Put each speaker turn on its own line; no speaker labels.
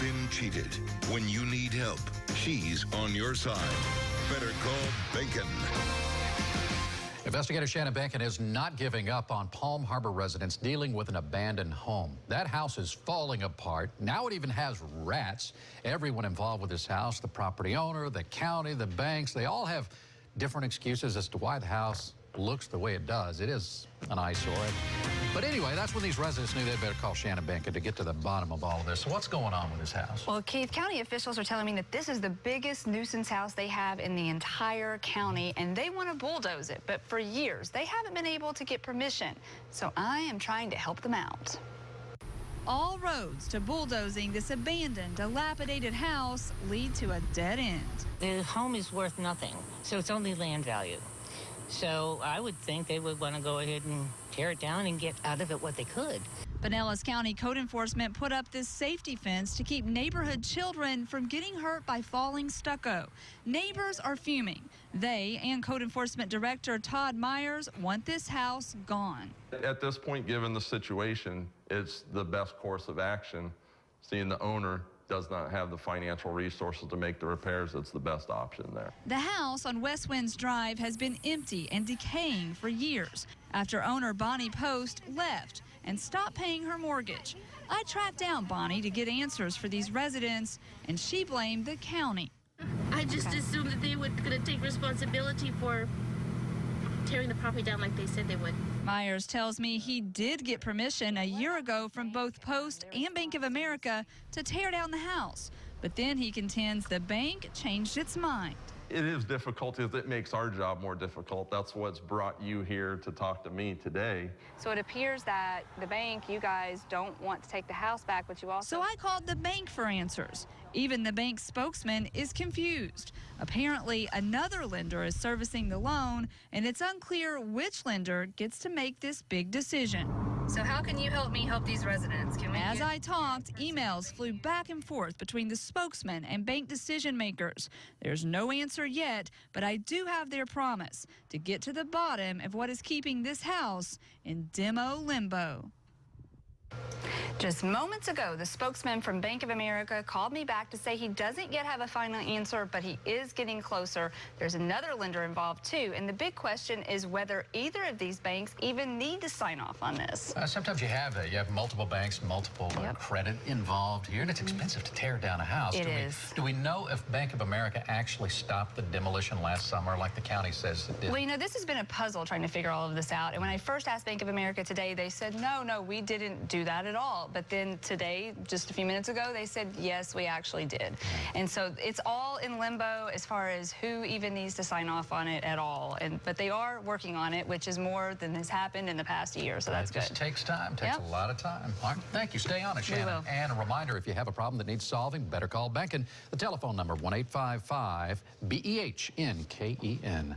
been cheated. When you need help, she's on your side. Better call Behnken.
Investigator Shannon Behnken is not giving up on Palm Harbor residents dealing with an abandoned home. That house is falling apart. Now it even has rats. Everyone involved with this house, the property owner, the county, the banks, they all have different excuses as to why the house looks the way it does. It is an eyesore. But anyway, that's when these residents knew they'd better call Shannon Behnken to get to the bottom of all of this. So what's going on with this house?
Well, Keith, county officials are telling me that this is the biggest nuisance house they have in the entire county, and they want to bulldoze it. But for years, they haven't been able to get permission. So I am trying to help them out.
All roads to bulldozing this abandoned, dilapidated house lead to a dead end.
The home is worth nothing, so it's only land value. So I would think they would want to go ahead and tear it down and get out of it what they could.
Pinellas County Code Enforcement put up this safety fence to keep neighborhood children from getting hurt by falling stucco. Neighbors are fuming. They and Code Enforcement Director Todd Myers want this house gone.
At this point, given the situation, it's the best course of action. Seeing the owner does not have the financial resources to make the repairs, it's the best option there.
The house on West Winds Drive has been empty and decaying for years after owner Bonnie Post left and stopped paying her mortgage. I tracked down Bonnie to get answers for these residents, and she blamed the county.
I just assumed that they were going to take responsibility for tearing the property down like they said they would.
Myers tells me he did get permission a year ago from both Post and Bank of America to tear down the house. But then he contends the bank changed its mind.
It is difficult because it makes our job more difficult. That's what's brought you here to talk to me today.
So it appears that the bank, you guys don't want to take the house back, but you also...
So I called the bank for answers. Even the bank spokesman is confused. Apparently, another lender is servicing the loan, and it's unclear which lender gets to make this big decision.
So how can you help me help these residents?
As I talked, emails flew back and forth between the spokesman and bank decision makers. There's no answer yet, but I do have their promise to get to the bottom of what is keeping this house in demo limbo.
Just moments ago, the spokesman from Bank of America called me back to say he doesn't yet have a final answer, but he is getting closer. There's another lender involved, too, and the big question is whether either of these banks even need to sign off on this.
Sometimes you have multiple banks, multiple credit involved here, and it's expensive to tear down a house.
It is.
Do we know if Bank of America actually stopped the demolition last summer like the county says it did?
Well, you know, this has been a puzzle trying to figure all of this out, and when I first asked Bank of America today, they said, no, we didn't do that at all. But then today, just a few minutes ago, they said, yes, we actually did. And so it's all in limbo as far as who even needs to sign off on it at all. But they are working on it, which is more than has happened in the past year, so that's good.
It just takes time, takes a lot of time. All right, thank you. Stay on it, Shannon.
We will.
And a reminder, if you have a problem that needs solving, better call Behnken. The telephone number, 1-855-BEHNKEN.